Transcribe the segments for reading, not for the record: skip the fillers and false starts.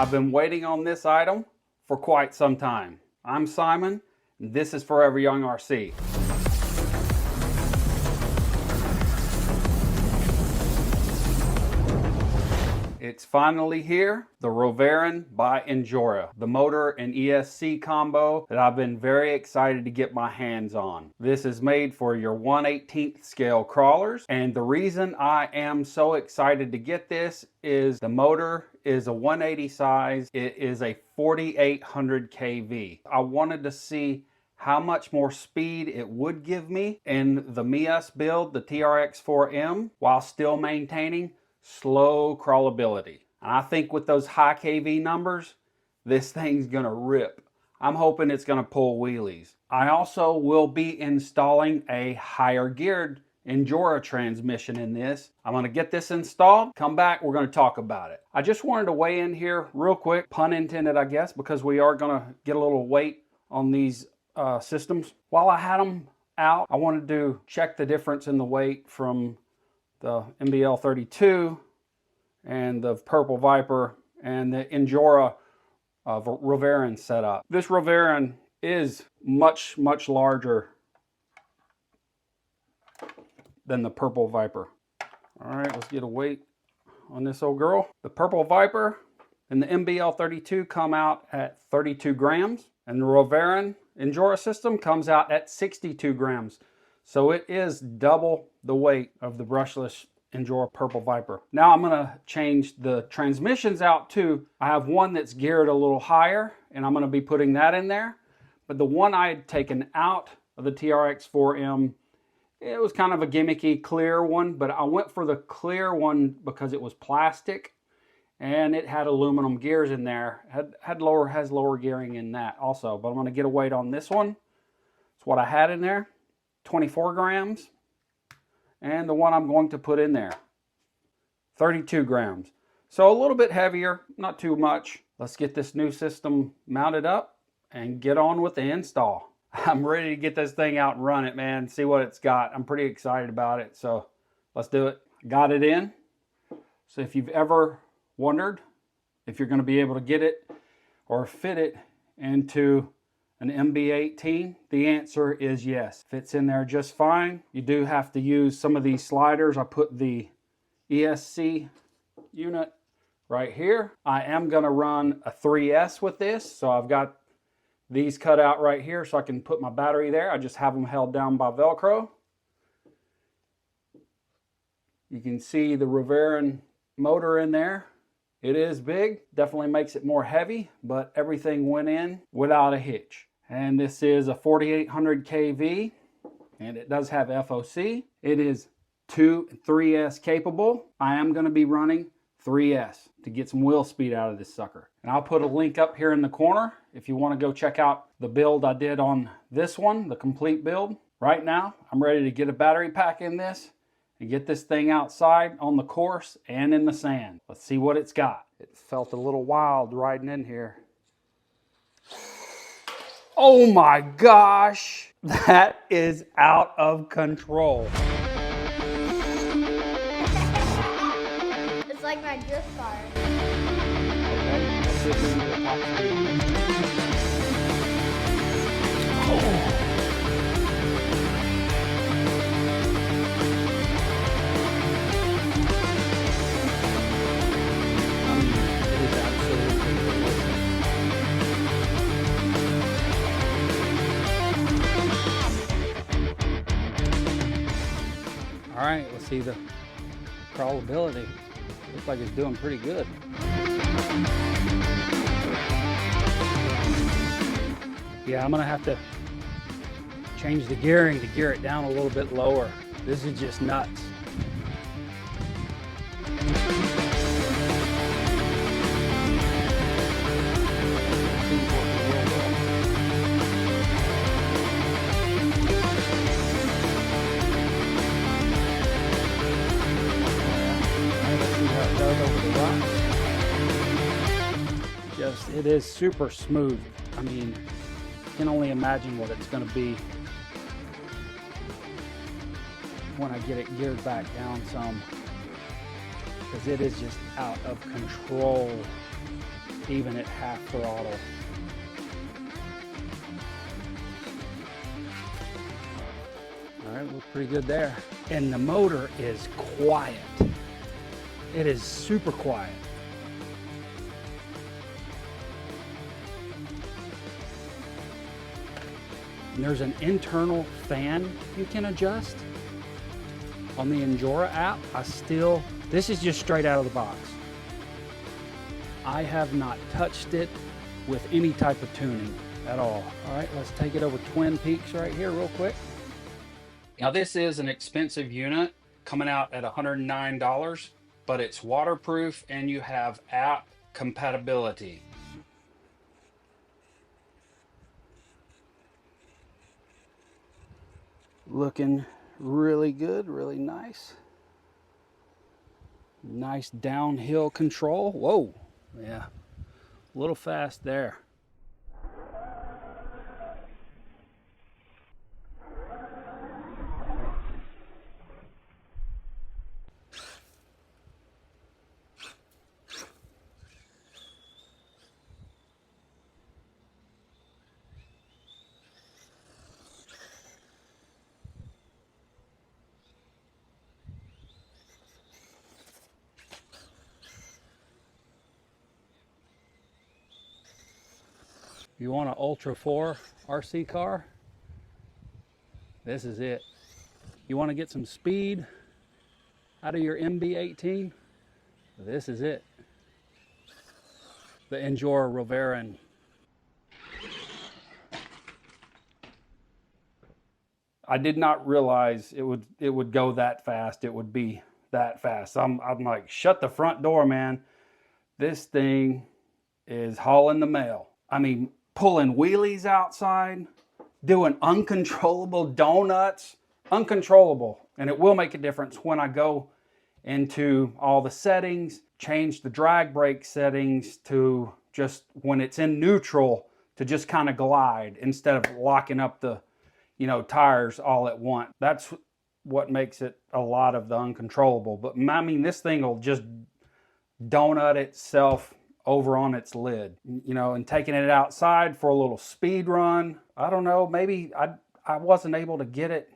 I've been waiting on this item for quite some time. I'm Simon, and this is Forever Young RC. It's finally here, the Roveran by Injora, the motor and ESC combo that I've been very excited to get my hands on. This is made for your 1/18th scale crawlers, and the reason I am so excited to get this is the motor is a 180 size. It is a 4800 kV. I wanted to see how much more speed it would give me in the MIUS build, the TRX 4M, while still maintaining slow crawlability. And I think with those high kV numbers, this thing's gonna rip. I'm hoping it's gonna pull wheelies. I also will be installing a higher geared Injora transmission in this. I'm gonna get this installed, come back, we're gonna talk about it. I just wanted to weigh in here real quick, pun intended I guess, because we are gonna get a little weight on these systems. While I had them out, I wanted to check the difference in the weight from the MBL32 and the Purple Viper and the Injora Roveran setup. This Roveran is much larger than the Purple Viper. All right, let's get a weight on this old girl. The Purple Viper and the MBL32 come out at 32 grams, and the Roveran Injora system comes out at 62 grams. So it is double the weight of the brushless Injora Purple Viper. Now I'm gonna change the transmissions out too. I have one that's geared a little higher, and I'm gonna be putting that in there. But the one I had taken out of the TRX 4M, it was kind of a gimmicky clear one, but I went for the clear one because it was plastic and it had aluminum gears in there. Has lower gearing in that also, but I'm gonna get a weight on this one. It's what I had in there. 24 grams, and the one I'm going to put in there, 32 grams. So a little bit heavier, not too much. Let's get this new system mounted up and get on with the install. I'm ready to get this thing out and run it, man, see what it's got. I'm pretty excited about it, so let's do it. Got it in. So if you've ever wondered if you're gonna be able to get it or fit it into an MB18, the answer is yes. Fits in there just fine. You do have to use some of these sliders. I put the ESC unit right here. I am gonna run a 3S with this, so I've got these cut out right here so I can put my battery there. I just have them held down by Velcro. You can see the Roveran motor in there. It is big, definitely makes it more heavy, but everything went in without a hitch. And this is a 4800 kV, and it does have FOC. It is 2 and 3S capable. I am gonna be running 3S to get some wheel speed out of this sucker. And I'll put a link up here in the corner if you wanna go check out the build I did on this one, the complete build. Right now, I'm ready to get a battery pack in this and get this thing outside on the course and in the sand. Let's see what it's got. It felt a little wild riding in here. Oh my gosh, that is out of control. It's like my drift car. All right, let's see the crawlability. Looks like it's doing pretty good. Yeah, I'm gonna have to change the gearing to gear it down a little bit lower. This is just nuts. It is super smooth. I mean, I can only imagine what it's going to be when I get it geared back down some, because it is just out of control. even at half throttle. All right, looks pretty good there. And the motor is quiet. It is super quiet. And there's an internal fan you can adjust on the Injora app. This is just straight out of the box. I have not touched it with any type of tuning at all. All right, let's take it over Twin Peaks right here real quick. Now this is an expensive unit coming out at $109, but it's waterproof and you have app compatibility. Looking really good, really nice. Nice downhill control. Whoa, yeah, a little fast there. If you want an Ultra 4 RC car, this is it. You want to get some speed out of your MB18, this is it. The Injora Roveran. I did not realize it would go that fast. It would be that fast. I'm like, shut the front door, man. This thing is hauling the mail. I mean, pulling wheelies outside, doing uncontrollable donuts, uncontrollable. And it will make a difference when I go into all the settings, change the drag brake settings to just when it's in neutral to just kind of glide instead of locking up the, tires all at once. That's what makes it a lot of the uncontrollable. But I mean, this thing will just donut itself over on its lid, and taking it outside for a little speed run. I don't know, maybe I wasn't able to get it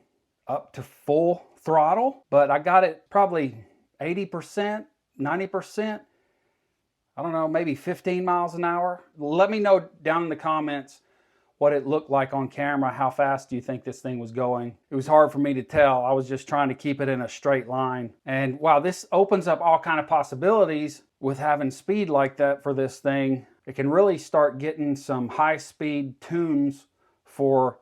up to full throttle, but I got it probably 80%, 90%. I don't know, maybe 15 miles an hour. Let me know down in the comments what it looked like on camera. How fast do you think this thing was going? It was hard for me to tell. I was just trying to keep it in a straight line. And wow, this opens up all kind of possibilities with having speed like that for this thing. It can really start getting some high speed tunes for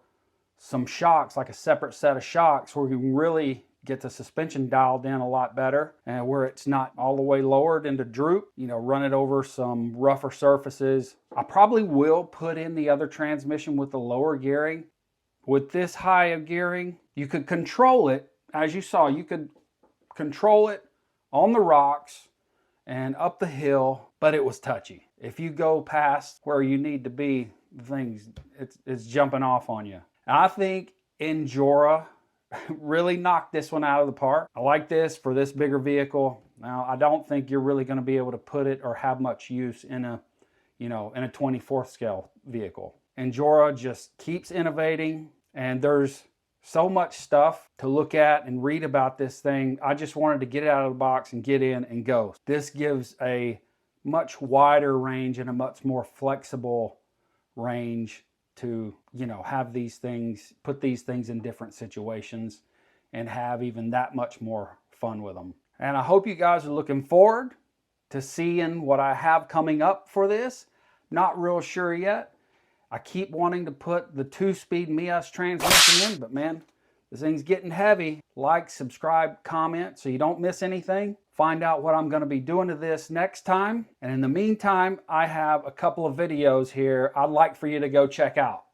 some shocks, like a separate set of shocks where you can really get the suspension dialed in a lot better and where it's not all the way lowered into droop, run it over some rougher surfaces. I probably will put in the other transmission with the lower gearing. With this high of gearing, you could control it. As you saw, you could control it on the rocks and up the hill, but it was touchy. If you go past where you need to be, it's jumping off on you. And I think Injora really knocked this one out of the park. I like this for this bigger vehicle. Now, I don't think you're really going to be able to put it or have much use in a 24th scale vehicle. Injora just keeps innovating, and there's so much stuff to look at and read about this thing. I just wanted to get it out of the box and get in and go. This gives a much wider range and a much more flexible range to, have these things, put these things in different situations and have even that much more fun with them. And I hope you guys are looking forward to seeing what I have coming up for this. Not real sure yet. I keep wanting to put the 2-speed Mias transmission in, but man, this thing's getting heavy. Like, subscribe, comment so you don't miss anything. Find out what I'm going to be doing to this next time. And in the meantime, I have a couple of videos here I'd like for you to go check out.